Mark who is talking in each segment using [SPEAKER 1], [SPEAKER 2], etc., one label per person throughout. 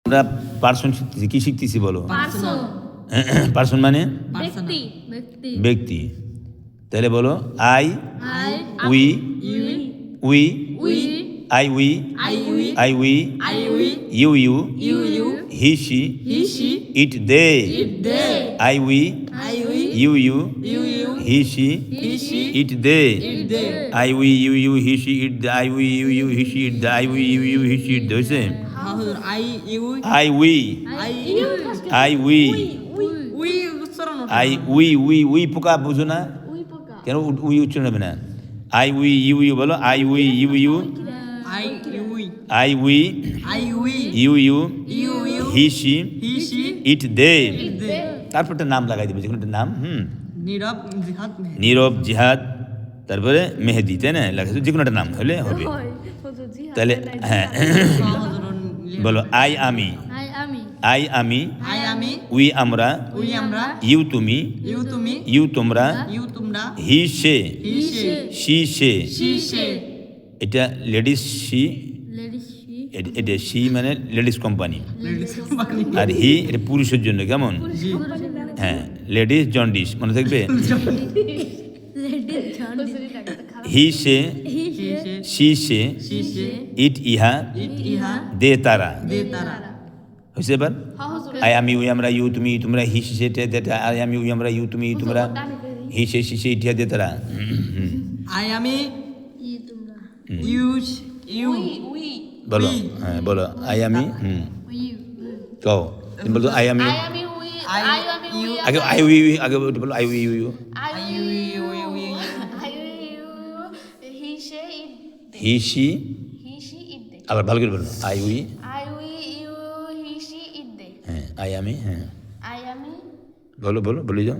[SPEAKER 1] আমরা পার্সন শিখতেছি, কি শিখতেছি বলো?
[SPEAKER 2] পার্সন
[SPEAKER 1] পার্সন মানে
[SPEAKER 2] ব্যক্তি
[SPEAKER 1] ব্যক্তি। তাহলে বলো I
[SPEAKER 2] I
[SPEAKER 1] we we
[SPEAKER 2] we
[SPEAKER 1] I we
[SPEAKER 2] I we
[SPEAKER 1] I we
[SPEAKER 2] I we
[SPEAKER 1] you you
[SPEAKER 2] you
[SPEAKER 1] he she
[SPEAKER 2] he she
[SPEAKER 1] it they
[SPEAKER 2] they
[SPEAKER 1] I we
[SPEAKER 2] I we
[SPEAKER 1] you you
[SPEAKER 2] you
[SPEAKER 1] he she
[SPEAKER 2] he she
[SPEAKER 1] it they
[SPEAKER 2] they
[SPEAKER 1] I we you he she it they I we you he she it they I we you he she it they হয়েছে?
[SPEAKER 2] I you
[SPEAKER 1] I we
[SPEAKER 2] I you
[SPEAKER 1] I we
[SPEAKER 2] we উচ্চারণ
[SPEAKER 1] I we পোকা বুঝো না
[SPEAKER 2] we পোকা
[SPEAKER 1] কেন? We উচ্চারণ হবে না। আই উই ইউ বলো I we you
[SPEAKER 2] I we
[SPEAKER 1] I we
[SPEAKER 2] I we
[SPEAKER 1] you
[SPEAKER 2] you
[SPEAKER 1] he she
[SPEAKER 2] he she
[SPEAKER 1] it they
[SPEAKER 2] they
[SPEAKER 1] তারপর একটা নাম লাগাই দেবে, যেকোনো একটা নাম।
[SPEAKER 2] নীরব জিহাদ
[SPEAKER 1] নীরব জিহাদ তারপরে মেহেদি, তাই না? লাগাই যে কোনো একটা নাম হলে হবে। তাহলে হ্যাঁ বলো আই আমি আই আমি
[SPEAKER 2] আই আমি
[SPEAKER 1] উই আমরা
[SPEAKER 2] উই আমরা
[SPEAKER 1] ইউ তুমি
[SPEAKER 2] ইউ তুমি
[SPEAKER 1] ইউ তোমরা
[SPEAKER 2] ইউ তোমরা
[SPEAKER 1] he say
[SPEAKER 2] he say
[SPEAKER 1] C say
[SPEAKER 2] C সে
[SPEAKER 1] এটা লেডিস সি, এটা সি মানে লেডিস কোম্পানি, আর হি এটা পুরুষের জন্য। কেমন? হ্যাঁ, লেডিস জন্ডিস মনে থাকবে। হি সে সি সে
[SPEAKER 2] সি সে
[SPEAKER 1] ইট ইহা
[SPEAKER 2] ইহা
[SPEAKER 1] দে তারা
[SPEAKER 2] দে তারা
[SPEAKER 1] হয়েছে। এবার আই আমি উই আমরা ইউ তুমি তোমরা হি সে এটা আই আমি উই আমরা ইউ তুমি তোমরা হি সে সি সে ইটিহা দে তারা।
[SPEAKER 2] আই আমি ইউ ইউ
[SPEAKER 1] বলো হ্যাঁ বলো আই আমি কও তুমি বলো আই আমি
[SPEAKER 2] ইউ
[SPEAKER 1] আগে আই উই আগে বলো I we you he she আবার ভালো করে বলো আই উই হ্যাঁ আই আমি হ্যাঁ বলো বলো বলে যাও।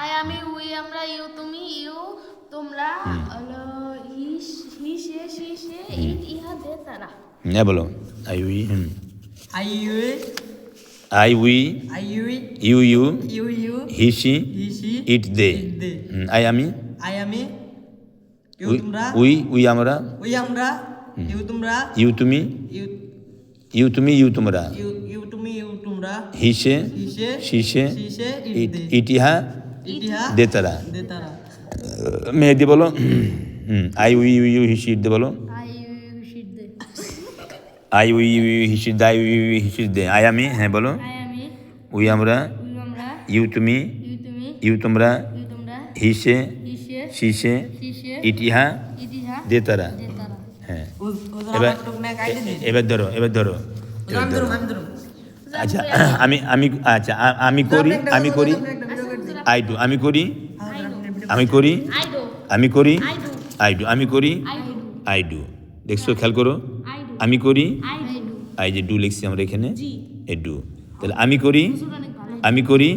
[SPEAKER 3] আই আমি উই আমরা ইউ তুমি ইউ তোমরা হি সে সি সে ইট ইহা দে তারা।
[SPEAKER 1] হ্যাঁ বলো I we
[SPEAKER 2] I you
[SPEAKER 1] I we
[SPEAKER 2] I you
[SPEAKER 1] you you
[SPEAKER 2] you you
[SPEAKER 1] he she
[SPEAKER 2] he she
[SPEAKER 1] it they
[SPEAKER 2] they
[SPEAKER 1] I আমি
[SPEAKER 2] আই আমি ইউ তোমরা
[SPEAKER 1] উই আমরা
[SPEAKER 2] উই আমরা ইউ তোমরা
[SPEAKER 1] ইউ তুমি
[SPEAKER 2] ইউ
[SPEAKER 1] ইউ তুমি ইউ তোমরা
[SPEAKER 2] ইউ ইউ তুমি ইউ তোমরা
[SPEAKER 1] he say
[SPEAKER 2] he say
[SPEAKER 1] C say
[SPEAKER 2] C সে ইট দে
[SPEAKER 1] ইটিহা
[SPEAKER 2] ইতিহা
[SPEAKER 1] দে তারা।
[SPEAKER 2] দে তারা
[SPEAKER 1] মেহেদি বলো I we you he she it they বলো I we you he she they I we he she they I আমি হ্যাঁ বলো উই আমরা ইউ তুমি ইউ তোমরা হি সে সি সে ইটিহা দে তারা। হ্যাঁ এবার এবার ধরো এবার ধরো আচ্ছা আচ্ছা আমি করি আই ডু আমি করি আই ডু আমি করি আই ডু। দেখছো খেয়াল করো আমি করি আই যে ডু লিখছি আমরা এখানে এ ডু। তাহলে আমি করি
[SPEAKER 2] আমি করি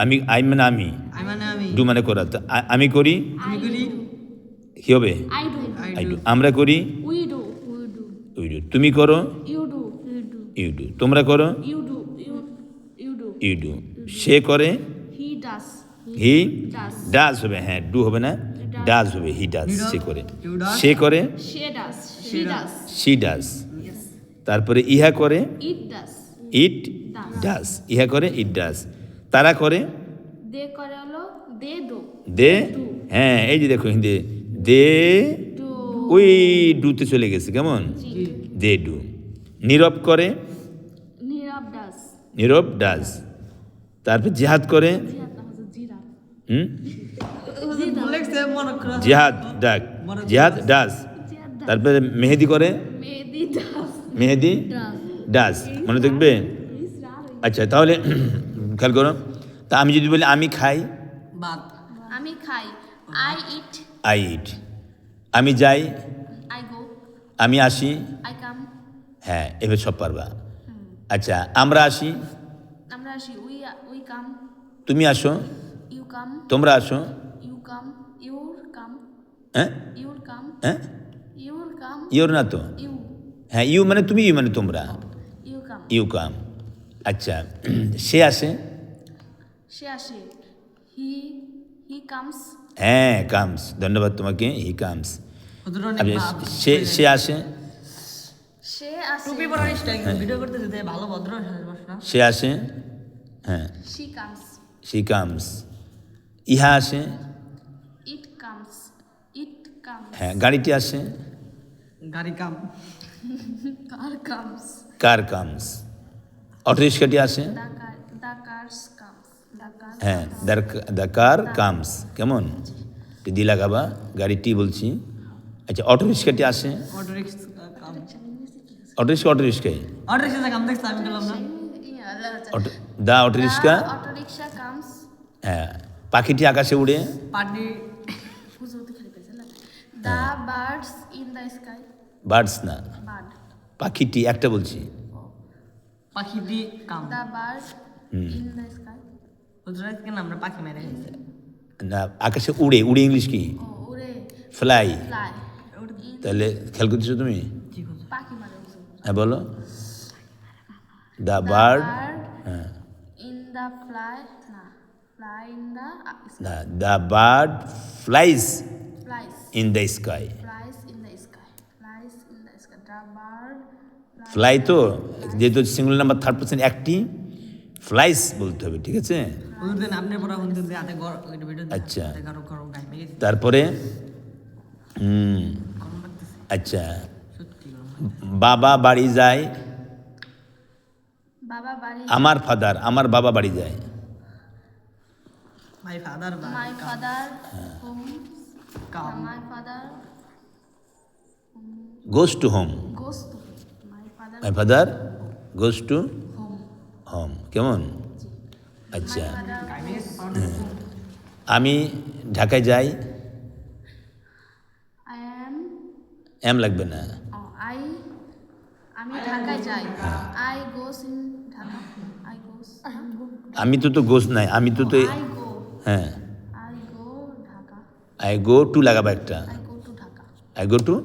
[SPEAKER 1] আমি আই মানে আমি
[SPEAKER 2] আই মানে আমি
[SPEAKER 1] ডু মানে করা। তো আমি করি কি হবে আই ডু। আমরা করি উই ডু। তুমি করো ইউ ডু। তোমরা করো ইউ ডু। সে করে হি ডাজ হবে। হ্যাঁ ডু হবে না ডাজ হবে হি ডাজ। সে করে সে করে সি ডাজ। তারপরে ইহা করে ইট ডাজ। ইহা করে ইট ডাজ। তারা করে দে। হ্যাঁ এই যে দেখো হিন্দি দে ওই ডুতে চলে গেছে। কেমন? They do. নীরব করে নীরব ডাজ। তারপর জিহাদ করে জিহাদ ডাক জিহাদ ডাজ। তারপরে মেহেদি করে মেহেদি ডাজ। মনে থাকবে? আচ্ছা তাহলে খেয়াল করো। তা আমি যদি বলি আমি খাই
[SPEAKER 2] বাদ
[SPEAKER 3] আমি খাই
[SPEAKER 1] আই ইট। আমি যাই
[SPEAKER 3] I go
[SPEAKER 1] আমি আসি
[SPEAKER 3] I come
[SPEAKER 1] হ্যাঁ এবার সব পারবা। আচ্ছা আমরা আসি
[SPEAKER 3] আমরা আসি we come
[SPEAKER 1] তুমি আসো
[SPEAKER 3] you come
[SPEAKER 1] তোমরা আসো
[SPEAKER 3] you come
[SPEAKER 1] হ্যাঁ
[SPEAKER 3] you'll come
[SPEAKER 1] হ্যাঁ
[SPEAKER 3] you'll come
[SPEAKER 1] ইউর না তো
[SPEAKER 3] you
[SPEAKER 1] হ্যাঁ ইউ মানে তুমি ইউ মানে তোমরা
[SPEAKER 3] you come
[SPEAKER 1] ইউ কাম। আচ্ছা সে আসে
[SPEAKER 3] সে আসে he comes
[SPEAKER 1] হ্যাঁ কামস। ধন্যবাদ তোমাকে হি কামস। সে আসে
[SPEAKER 3] সে আসে
[SPEAKER 2] টুপি পরার স্টাইল ভিডিও করতে যেতে ভালো ভদ্র সাজবাস না
[SPEAKER 1] সে আসে, হ্যাঁ
[SPEAKER 3] she comes
[SPEAKER 1] she comes, ইহা আসে,
[SPEAKER 3] it comes
[SPEAKER 1] হ্যাঁ গাড়িটি আসে,
[SPEAKER 2] গাড়ি কাম
[SPEAKER 3] car comes
[SPEAKER 1] কার কামস, অটো রিক্সাটি আসে,
[SPEAKER 3] the cars comes the car
[SPEAKER 1] হ্যাঁ দ্য কার কামস, কেমন টি লাগাবা, গাড়িটি বলছি। আচ্ছা অটো রিক্সাটি আসে,
[SPEAKER 2] অটো রিক্সা কাম
[SPEAKER 1] অটো রিক্সাই
[SPEAKER 2] অটো রিক্সা কাম দেখছ আমি বললাম না
[SPEAKER 1] the auto rickshaw,
[SPEAKER 3] auto rickshaw comes
[SPEAKER 1] হ্যাঁ পাখিটি আকাশে উড়ে,
[SPEAKER 2] party
[SPEAKER 3] the birds in the sky
[SPEAKER 1] birds না
[SPEAKER 3] bird
[SPEAKER 1] পাখিটি একটা বলছি,
[SPEAKER 2] পাখি দি কাম
[SPEAKER 3] the bird in the sky
[SPEAKER 2] হুজুরাত কেন আমরা পাখি মেরে গেছি
[SPEAKER 1] না আকাশে উড়ে, উড়ে ইংলিশ কি
[SPEAKER 3] উড়ে
[SPEAKER 1] ফ্লাই,
[SPEAKER 3] fly
[SPEAKER 1] তাহলে খেয়াল করতেছো তুমি,
[SPEAKER 2] ঠিক আছে
[SPEAKER 3] পাখি মানে হুজুর।
[SPEAKER 1] হ্যাঁ বলো দ্য
[SPEAKER 3] The
[SPEAKER 1] বার্ড,
[SPEAKER 3] bird
[SPEAKER 1] হ্যাঁ
[SPEAKER 3] in the fly in the sky
[SPEAKER 1] না the bird flies
[SPEAKER 3] flies
[SPEAKER 1] in the sky,
[SPEAKER 3] flies in the sky flies in the sky the bird flies
[SPEAKER 1] fly তো যেহেতু সিঙ্গুলার নাম্বার থার্ড পার্সন একটি, flies বলতে হবে, ঠিক আছে।
[SPEAKER 2] হুজুর দেন আপনি পড়া হুজুর দে হাতে গর ওই ভিডিও
[SPEAKER 1] আচ্ছা।
[SPEAKER 2] গারো গারো গাই মেরে
[SPEAKER 1] তারপরে
[SPEAKER 2] কোন লাগতেছে
[SPEAKER 1] আচ্ছা
[SPEAKER 2] সত্যি
[SPEAKER 1] বাবা বাড়ি যায়,
[SPEAKER 3] বাবা বাড়ি
[SPEAKER 1] আমার ফাদার, আমার বাবা বাড়ি যায়,
[SPEAKER 2] মাই ফাদার বা
[SPEAKER 3] my father home
[SPEAKER 2] come
[SPEAKER 3] my father
[SPEAKER 1] goes to home,
[SPEAKER 3] goes to my father
[SPEAKER 1] my father goes to
[SPEAKER 3] home
[SPEAKER 1] home, কেমন আচ্ছা
[SPEAKER 3] father
[SPEAKER 2] গাই মেরে
[SPEAKER 1] আমি ঢাকায় যাই,
[SPEAKER 3] I am
[SPEAKER 1] এম লাগবে না,
[SPEAKER 3] আমি ঢাকায় যাই I goes in Dhaka I goes
[SPEAKER 1] আমি তো গোস নাই, আমি তো
[SPEAKER 3] I go
[SPEAKER 1] হ্যাঁ
[SPEAKER 3] I go Dhaka
[SPEAKER 1] I go to লাগাবা একটা,
[SPEAKER 3] I go to Dhaka
[SPEAKER 1] I go to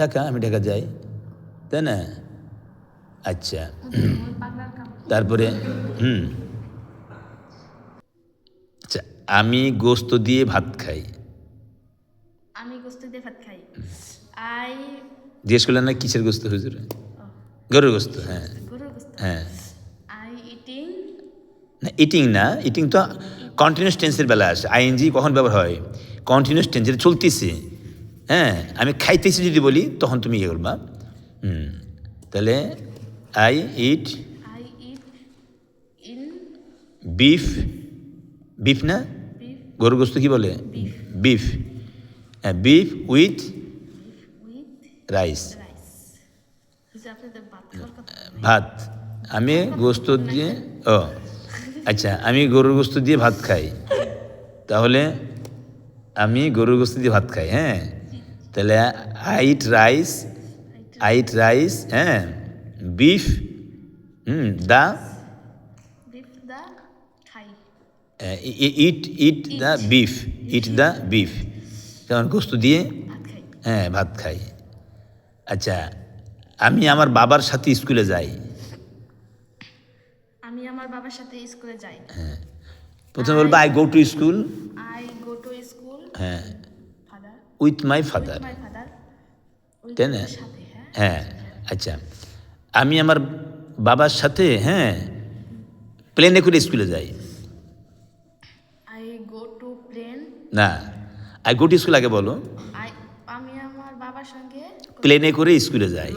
[SPEAKER 1] Dhaka, আমি ঢাকা যাই, তাই না? আচ্ছা
[SPEAKER 3] ওই পাগলার কাম
[SPEAKER 1] তারপরে আচ্ছা আমি গোস্ত দিয়ে ভাত খাই,
[SPEAKER 3] আমি গোস্ত দিয়ে ভাত খাই I
[SPEAKER 1] জিজ্ঞেস করলেন না কিসের গোস্ত হুজুর? গরুর গোস্ত, হ্যাঁ
[SPEAKER 3] গরুর গোস্ত
[SPEAKER 1] হ্যাঁ
[SPEAKER 3] I eating
[SPEAKER 1] না ইটিং না, ইটিং তো কন্টিনিউয়াস টেন্সের বেলা আসে, আইএনজি কখন ব্যবহার হয়? কন্টিনিউয়াস টেন্স, যেটা চলতেছে, হ্যাঁ আমি খাইতেছি যদি বলি তখন তুমি ইয়ে করবা, তাহলে I it
[SPEAKER 3] I eat in
[SPEAKER 1] beef, beef না
[SPEAKER 3] beef
[SPEAKER 1] গরুর গোস্ত কি বলে? বিফ, হ্যাঁ beef with
[SPEAKER 3] with
[SPEAKER 1] rice,
[SPEAKER 3] rice বুঝে আপনাদের ভাত খাওয়ার কথা
[SPEAKER 1] ভাত, আমি গোস্ত দিয়ে, ও আচ্ছা আমি গরুর গোস্ত দিয়ে ভাত খাই, তাহলে আমি গরুর গোস্ত দিয়ে ভাত খাই, হ্যাঁ তাহলে আই ইট রাইস, হ্যাঁ বিফ দা
[SPEAKER 3] beef the খাই
[SPEAKER 1] eat the beef, eat the beef, যেমন গোস্ত দিয়ে
[SPEAKER 3] ভাত খাই
[SPEAKER 1] হ্যাঁ ভাত খাই। আচ্ছা আমি আমার বাবার সাথে স্কুলে যাই,
[SPEAKER 3] আমি আমার বাবার সাথে স্কুলে যাই
[SPEAKER 1] প্রথমে বলবো I go to school,
[SPEAKER 3] I go to school
[SPEAKER 1] হ্যাঁ
[SPEAKER 3] father
[SPEAKER 1] with my
[SPEAKER 3] with
[SPEAKER 1] father,
[SPEAKER 3] my father ওই
[SPEAKER 1] তাই না?
[SPEAKER 3] সাথে হ্যাঁ
[SPEAKER 1] হ্যাঁ আচ্ছা আমি আমার বাবার সাথে হ্যাঁ প্লেনে করে স্কুলে যাই,
[SPEAKER 3] I go to plane
[SPEAKER 1] না আই গো টু স্কুল আগে বলো,
[SPEAKER 3] আমি আমার বাবার সঙ্গে
[SPEAKER 1] প্লেনে করে স্কুলে যাই,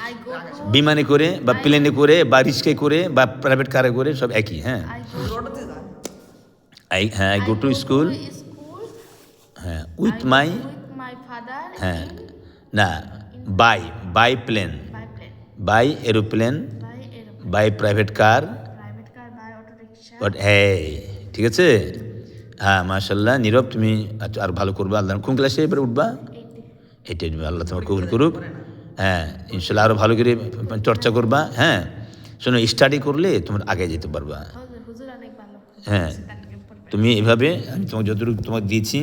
[SPEAKER 3] I go to
[SPEAKER 1] বিমানে করে বা প্লেনে করে বা রিক্সায় করে বা প্রাইভেট কারে করে সব একই, হ্যাঁ
[SPEAKER 3] I go
[SPEAKER 2] রোডতে যা
[SPEAKER 1] I go to school,
[SPEAKER 3] school
[SPEAKER 1] হ্যাঁ with my,
[SPEAKER 3] with my father
[SPEAKER 1] হ্যাঁ
[SPEAKER 3] in
[SPEAKER 1] না by plane,
[SPEAKER 3] by plane
[SPEAKER 1] by aeroplane,
[SPEAKER 3] by aeroplane
[SPEAKER 1] by private car,
[SPEAKER 3] private car by auto rickshaw
[SPEAKER 1] but হ্যাঁ ঠিক আছে, হ্যাঁ মাশাল্লাহ নীরব তুমি আর ভালো করবা, আল্লাহ কোন ক্লাসে এবারে উঠবা?
[SPEAKER 3] 80
[SPEAKER 1] এটাই আল্লাহ তোমার কবুল করুক, হ্যাঁ ইনশাল্লাহ আরও ভালো করে চর্চা করবা, হ্যাঁ শোনো স্টাডি করলে তোমার আগে যেতে পারবা,
[SPEAKER 3] হুজুর অনেক ভালো
[SPEAKER 1] হ্যাঁ তুমি এভাবে আমি তোমাকে যতটুকু তোমাকে দিয়েছি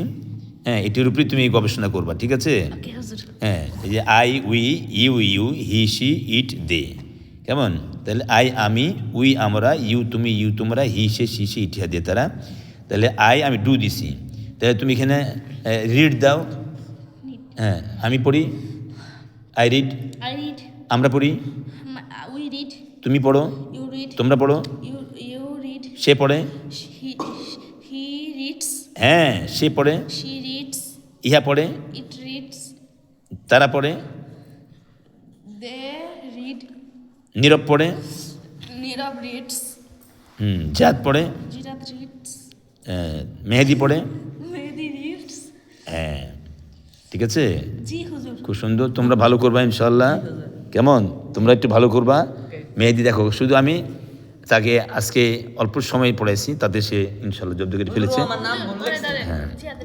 [SPEAKER 1] হ্যাঁ এটির উপরেই তুমি গবেষণা করবা, ঠিক আছে?
[SPEAKER 3] ওকে হুজুর
[SPEAKER 1] হ্যাঁ এই যে I we you he she it they, কেমন? তাহলে আই আমি, উই আমরা, ইউ তুমি ইউ তোমরা, he say C C it দে তারা, তাহলে আই আমি ডু দিছি, তাহলে তুমি এখানে রিড দাও, হ্যাঁ আমি পড়ি আই রিড,
[SPEAKER 3] I read
[SPEAKER 1] আমরা পড়ি,
[SPEAKER 3] উই রিড,
[SPEAKER 1] তুমি পড়ো,
[SPEAKER 3] ইউ রিড,
[SPEAKER 1] তোমরা পড়ো,
[SPEAKER 3] ইউ রিড,
[SPEAKER 1] সে পড়ে,
[SPEAKER 3] হি রিডস,
[SPEAKER 1] হ্যাঁ সে পড়ে,
[SPEAKER 3] শি রিডস,
[SPEAKER 1] ইহা পড়ে,
[SPEAKER 3] ইট রিডস,
[SPEAKER 1] তারা পড়ে,
[SPEAKER 3] দে রিড,
[SPEAKER 1] নীরব পড়ে,
[SPEAKER 3] নীরব রিডস,
[SPEAKER 1] জাত পড়ে,
[SPEAKER 3] জিরাত রিডস,
[SPEAKER 1] মেহেদি পড়ে,
[SPEAKER 3] মেহেদি রিডস।
[SPEAKER 1] হ্যাঁ ঠিক আছে,
[SPEAKER 3] জি হুজুর।
[SPEAKER 1] খুব সুন্দর। তোমরা ভালো করবা ইনশাল্লাহ। কেমন, তোমরা একটু ভালো করবা। মেহেদি দেখো, শুধু আমি তাকে আজকে অল্প সময় পড়াইছি, তাতে সে ইনশাল্লাহ জব্দ করে ফেলেছে।
[SPEAKER 2] আমার নাম বললে
[SPEAKER 3] ধরে ধরে